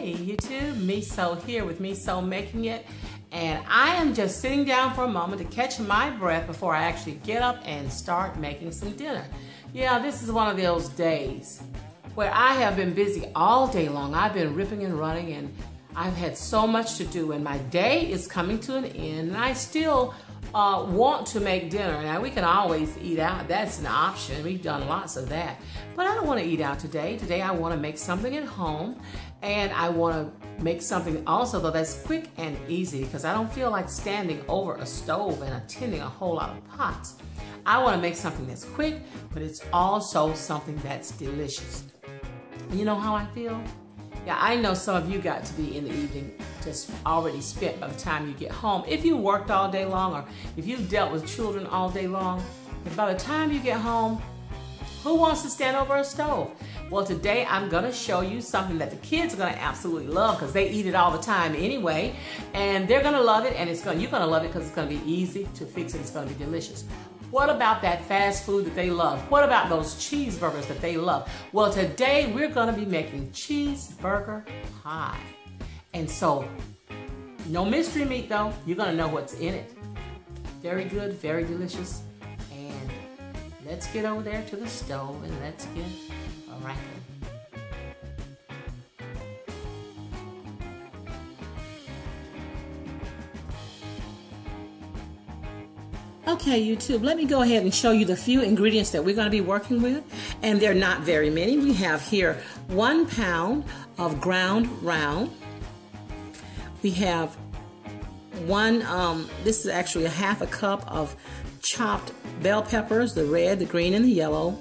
Hey YouTube, Meso here with Meso Making It, and I am just sitting down for a moment to catch my breath before I actually get up and start making some dinner. Yeah, this is one of those days where I have been busy all day long. I've been ripping and running and I've had so much to do, and my day is coming to an end, and I still want to make dinner. Now, we can always eat out. That's an option. We've done lots of that. But I don't want to eat out today. Today I want to make something at home, and I want to make something also though that's quick and easy, because I don't feel like standing over a stove and attending a whole lot of pots. I want to make something that's quick, but it's also something that's delicious. You know how I feel? Yeah, I know some of you got to be in the evening just already spent by the time you get home. If you worked all day long, or if you've dealt with children all day long, and by the time you get home, who wants to stand over a stove? Well, today I'm gonna show you something that the kids are gonna absolutely love, because they eat it all the time anyway, and they're gonna love it, and you're gonna love it because it's gonna be easy to fix and it's gonna be delicious. What about that fast food that they love? What about those cheeseburgers that they love? Well, today we're gonna be making cheeseburger pie. And so, no mystery meat though, you're gonna know what's in it. Very good, very delicious. And let's get over there to the stove and let's get racking. Okay, YouTube, let me go ahead and show you the few ingredients that we're going to be working with, and they're not very many. We have here 1 pound of ground round. We have this is actually a half a cup of chopped bell peppers, the red, the green, and the yellow.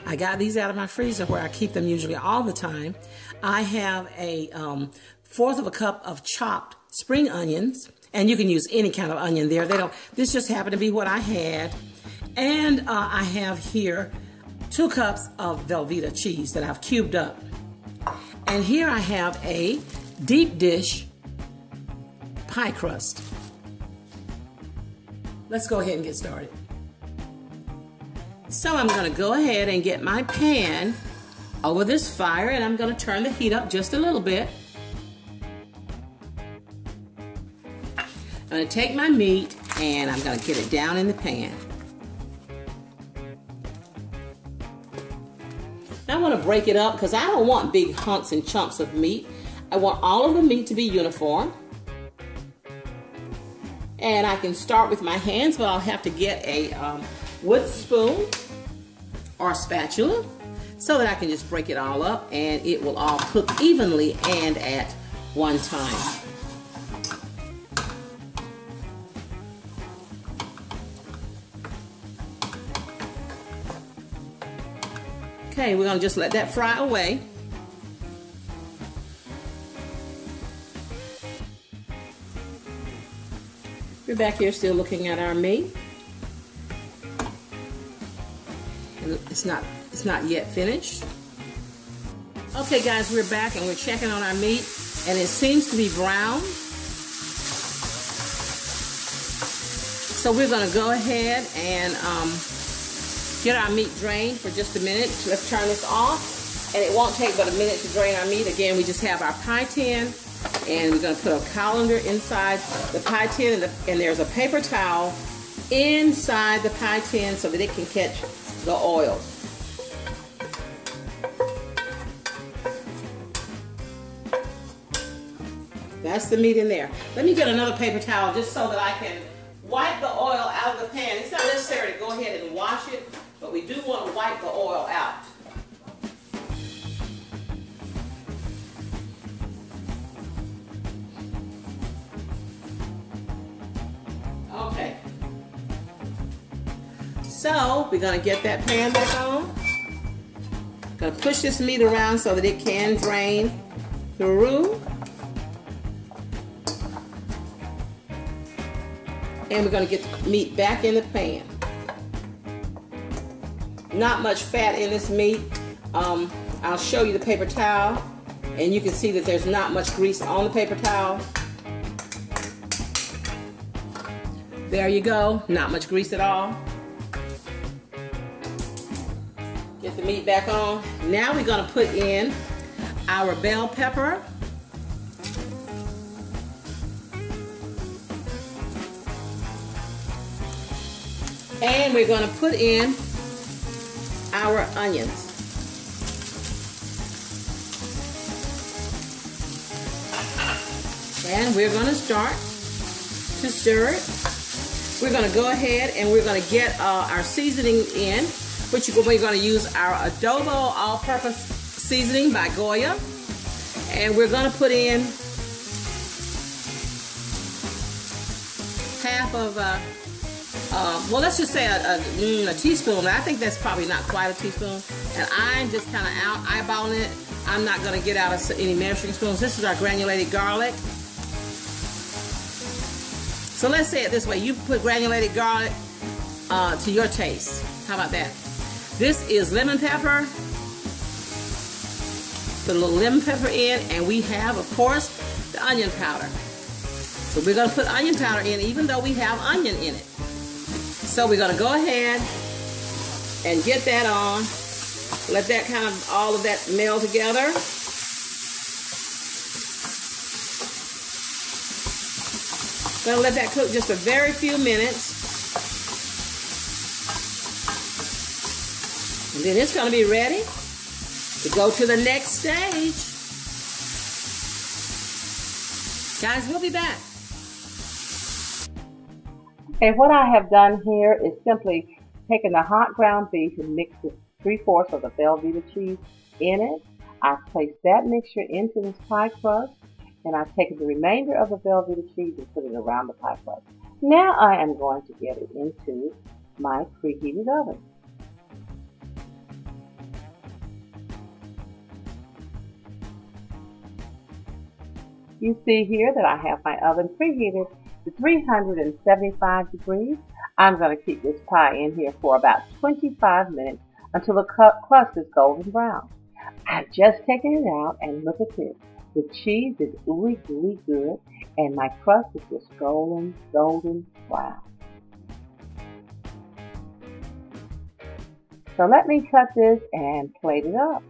I got these out of my freezer where I keep them usually all the time. I have a 1/4 of a cup of chopped spring onions. And you can use any kind of onion there. This just happened to be what I had. And I have here 2 cups of Velveeta cheese that I've cubed up. And here I have a deep dish pie crust. Let's go ahead and get started. So I'm going to go ahead and get my pan over this fire, and I'm going to turn the heat up just a little bit. I'm going to take my meat and I'm going to get it down in the pan. Now I want to break it up because I don't want big hunks and chunks of meat. I want all of the meat to be uniform. And I can start with my hands, but I'll have to get a wood spoon or a spatula so that I can just break it all up and it will all cook evenly and at one time. Okay, we're going to just let that fry away. We're back here still looking at our meat. And it's not yet finished. Okay guys, we're back and we're checking on our meat, and it seems to be brown. So we're going to go ahead and get our meat drained for just a minute. Let's turn this off, and it won't take but a minute to drain our meat. Again, we just have our pie tin, and we're going to put a colander inside the pie tin, and there's a paper towel inside the pie tin so that it can catch the oil. That's the meat in there. Let me get another paper towel just so that I can wipe the oil out of the pan. It's not necessary to go ahead and wash it, but we do want to wipe the oil out. Okay. So we're going to get that pan back on. Going to push this meat around so that it can drain through. And we're going to get the meat back in the pan. Not much fat in this meat. I'll show you the paper towel, and you can see that there's not much grease on the paper towel. There you go, not much grease at all. Get the meat back on. Now we're going to put in our bell pepper And we're going to put in our onions. And we're going to start to stir it. We're going to go ahead and we're going to get our seasoning in, which we're going to use our adobo all-purpose seasoning by Goya. And we're going to put in half of, well, let's just say a teaspoon. I think that's probably not quite a teaspoon. And I'm just kind of eyeballing it. I'm not going to get out any measuring spoons. This is our granulated garlic. So let's say it this way. You put granulated garlic to your taste. How about that? This is lemon pepper. Put a little lemon pepper in, and we have, of course, the onion powder. So we're going to put onion powder in even though we have onion in it. So we're going to go ahead and get that on. Let that kind of, all of that meld together. Gonna let that cook just a very few minutes. And then it's gonna be ready to go to the next stage. Guys, we'll be back. Okay, what I have done here is simply taken the hot ground beef and mixed with 3/4 of the Velveeta cheese in it. I've placed that mixture into this pie crust, and I've taken the remainder of the Velveeta cheese and put it around the pie crust. Now I am going to get it into my preheated oven. You see here that I have my oven preheated to 375 degrees. I'm going to keep this pie in here for about 25 minutes until the crust is golden brown. I've just taken it out, and look at this. The cheese is ooey gooey good, and my crust is just golden brown. So let me cut this and plate it up.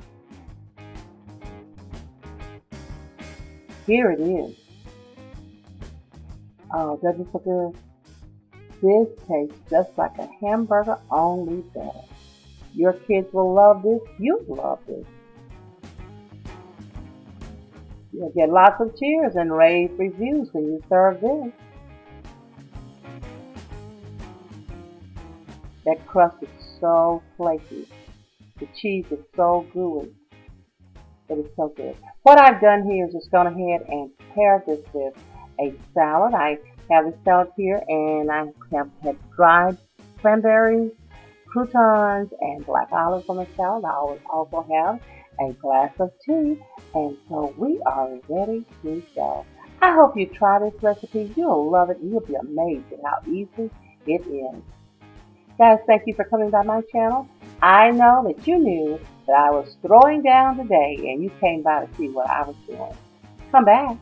Here it is. Oh, doesn't it look good? This tastes just like a hamburger, only better. Your kids will love this. You'll love this. You'll get lots of cheers and rave reviews when you serve this. That crust is so flaky. The cheese is so gooey. It is so good. What I've done here is just gone ahead and pair this with a salad. I have the salad here, and I have had dried cranberries, croutons, and black olives on the salad. I also have a glass of tea, and so we are ready to go. I hope you try this recipe. You'll love it, and you'll be amazed at how easy it is. Guys, thank you for coming by my channel. I know that you knew that I was throwing down today, and you came by to see what I was doing. Come back.